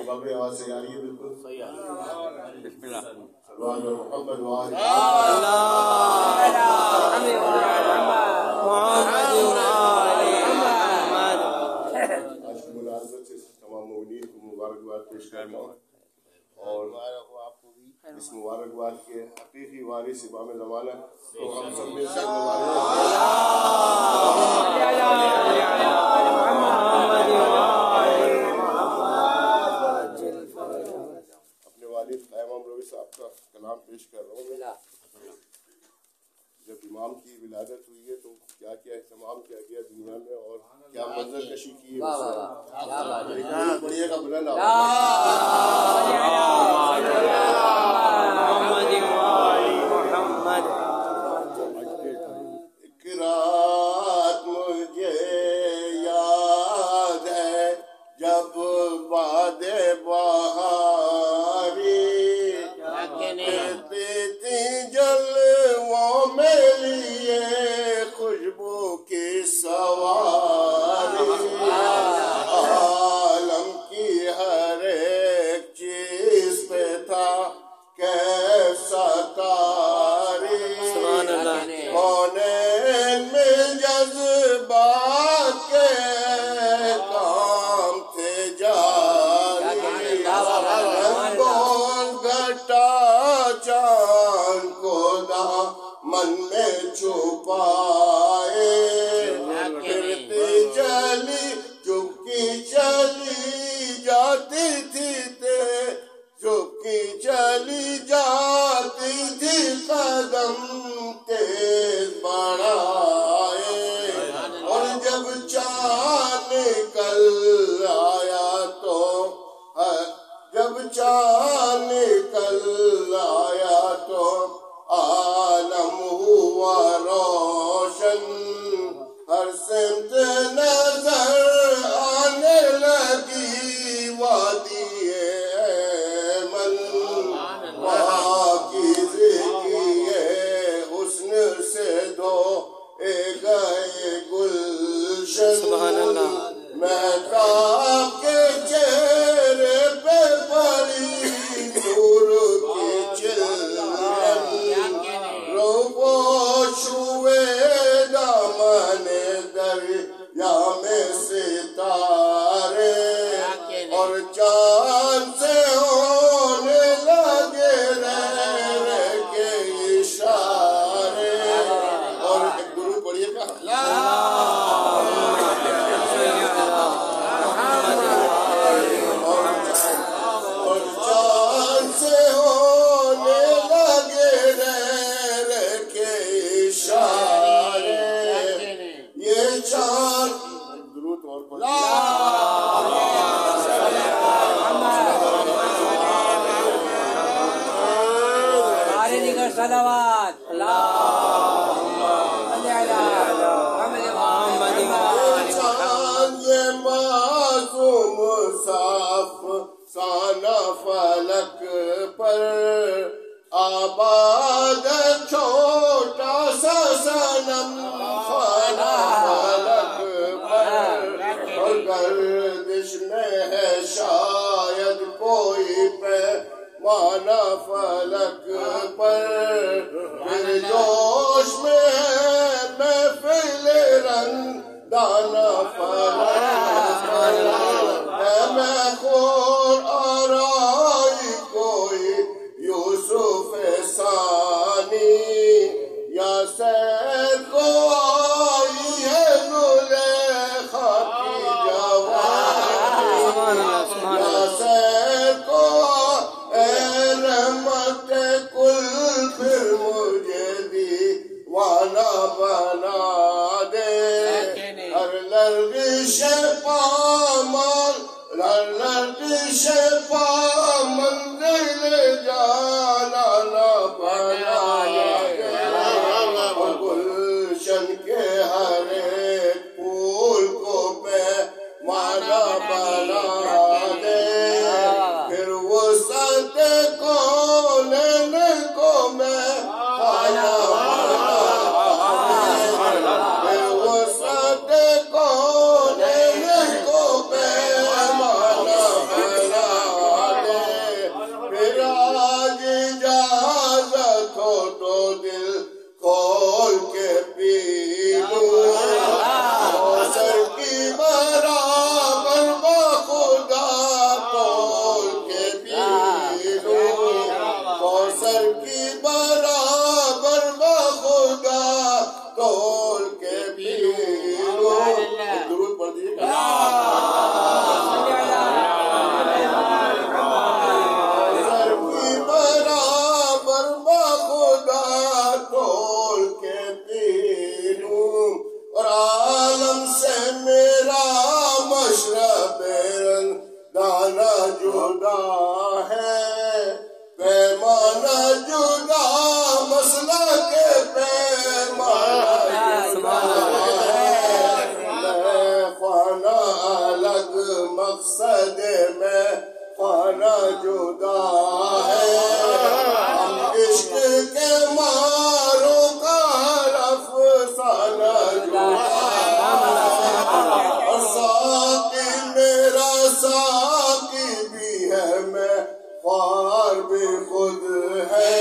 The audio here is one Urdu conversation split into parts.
بابے آواز سے آ رہی ہے بالکل صحیح آ رہی ہے. بسم اللہ. سلوان محمد وآل آج کی مناسبت سے تمام مومنین کو مبارکباد پیش کرتا ہوں اور اس مبارکباد کے حقیقی وارث امام زمانہ تو ہم سب مل کر اپنے والد قائم امروی صاحب کا کلام پیش کر رہا ہوں. جب امام کی ولادت ہوئی ہے تو کیا کیا اہتمام کیا گیا دنیا میں اور کیا منظر کشی کی ہے بڑھیا کا بلند ایک رات مجھے یاد ہے جب باد بہاری جلووں میں لیے خوشبو کی سواری عالم کی ہر ایک چیز پہ تھا کیسا تاری کونین میں جذبات کے کام تھے جاری کون گھٹا چاند کو دامن میں چھپائے پھرتی چلی چپکی چلی جاتی تھی چپکی چلی جاتی تھی قدم تیز بڑھائے اور جب چاند نکل آیا تو عالم ہوا روشن ہر سمت نظر آنے لگی وادی ایمن پاکیزگی حسن سے دھوئے گئے گلشن مہتاب کے چہرے پہ پڑی نور کی چلن روبو چھوئے دامن دریا میں ستارے اور چاند سے ہونے لگے رہ کے اشارے اور ایک درود پڑھیے گا فلک پر آباد چھوٹا سا صنم فنا فلک پر اور گردش میں ہے شاید کوئی پیمانہ فلک پر پھر جوش میں ہے محفل رنگ دانا فلک پر میں خور اور آئی کوئی یوسف ثانی یا سیر کو آئی ہے زلیخا کی جوانی یا سیر کو اے رحمت کل پھر مجھے دیوانہ بنا دے ہر لرزش پامال ہر لرزش منزل جانا نہ بنائے اور گلشن کے ہر ایک پھول کو پیمانہ بنا دے پھر وہ سنت کونین کو میں خانہ بنا پھر وہ سنت کونین کو پیمانہ بنا مقصد میں خانہ جدا ہے، ہم عشق کے ماروں کا افسانہ جدا ہے، اور ساقی میرا ساقی بھی ہے، میں خوار بھی خود ہے،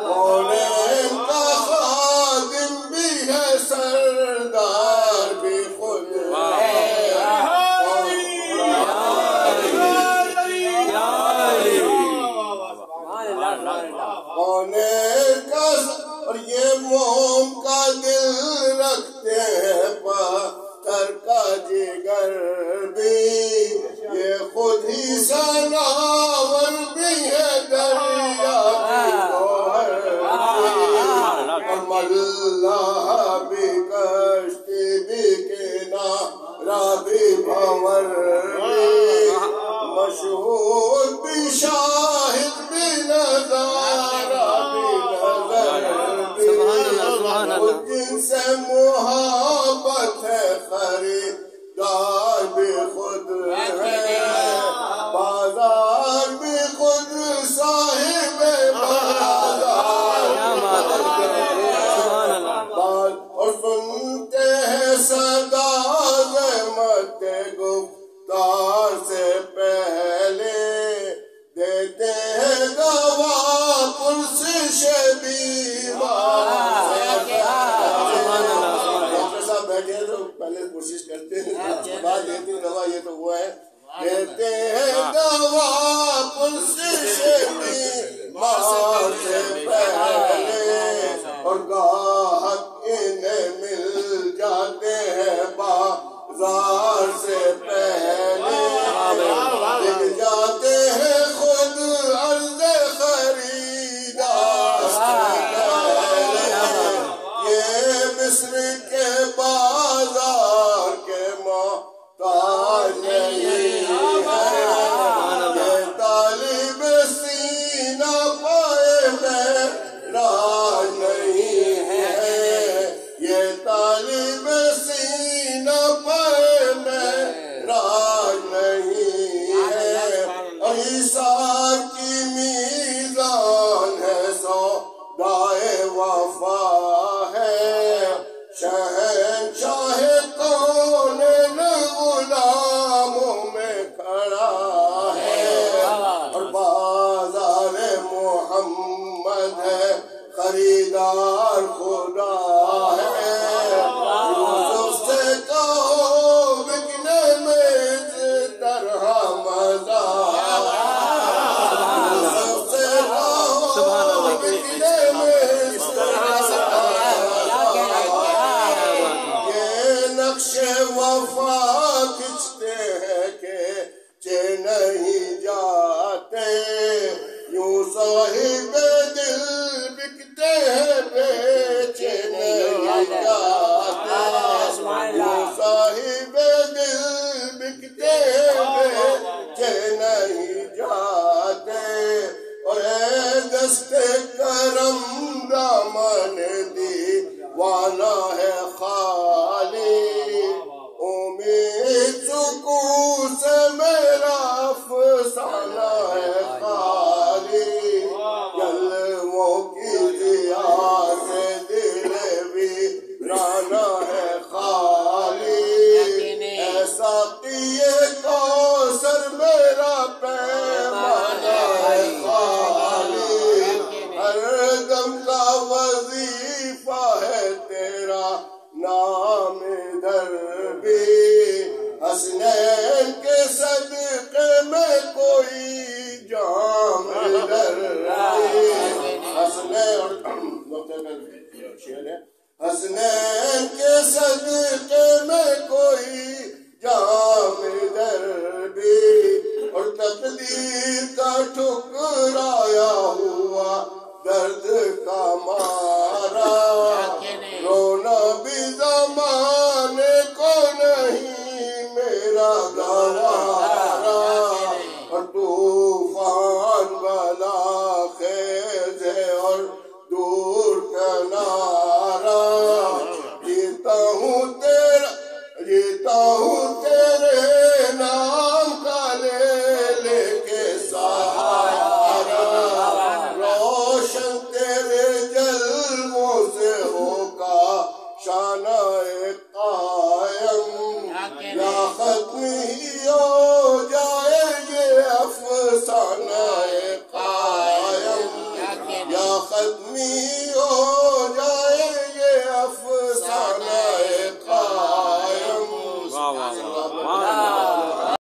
کونین کا خادم بھی ہے، سردار بھی خود ہے، کونین کا، اور یہ موم کا دل رکھتے ہیں، پتھر کا جگر بھی، یہ خود ہی سناور بھی ہے، دریا بھی گوہر بھی، ملح بھی کشتی بھی کنارہ بھی بھنور بھی، مشہور بھی شاہد بھی نظارہ بھی نظر بھی، خود جن سے محبت ہے، خریدار بھی خود ہے، بازار بھی خود، صاحب بازار اور سنتے ہیں صدا مت گفتار سے پہلے، دیتے ہیں گواہ پرسش دیوار سے ڈاکٹر صاحب بیٹھے ہیں تو پہلے کوشش کرتے ہیں، اس کے بعد دیتے ہیں گواہ، یہ تو ہوا ہے، دیتے ہیں گواہ پرسش دیوار سے پہلے، اور گاہک انہیں مل جاتے ہیں بازار سے پہلے، بک جاتے ہیں خود عرض خریدار سے پہلے، یہ مصر کے بازار کے محتاج نہیں ہے، یہ طالب سینہ پائے معراج نہیں ہے، یہ طالب سینہ پائے معراج نہیں ہے، اور عیسیٰ کی میزان ہے، سودائے وفا ہے، شہنشاہ کونین غلاموں میں کھڑا ہے، اور بازار محمد ہے، خریدار خدا ہے، یوسف سے کہو بکنے میں اس طرح مزہ، یوسف سے کہو بکنے میں اس طرح، یہ نقش وفا کھچتے ہیں کہ چے نہیں جاتے، یوں صاحب دل بکتے ہیں بیچے نہیں جاتے، یوں صاحب دل بکتے ہیں بیچے نہیں جاتے، اور اے دست کرم دامن دیوانہ ہے خالی، امید سکون سے میرا افسانہ ہے خالی، جلووں کی ضیا سے دل ویرانہ ہے خالی، اے ساقی کوثر میرا پیمانہ ہے خالی، ہر دم کا وظیفہ ہے تیرا نام ادھر بھی، حسنین کے صدقے میں کوئی جام ادھر بھی، حسنین شعر ہے، حسنین کے صدقے میں کوئی جام ادھر بھی، اور تقدیر کا ٹھکرایا ہوا درد کا مارا، رونا بھی زمانے کو نہیں میرا گوارا،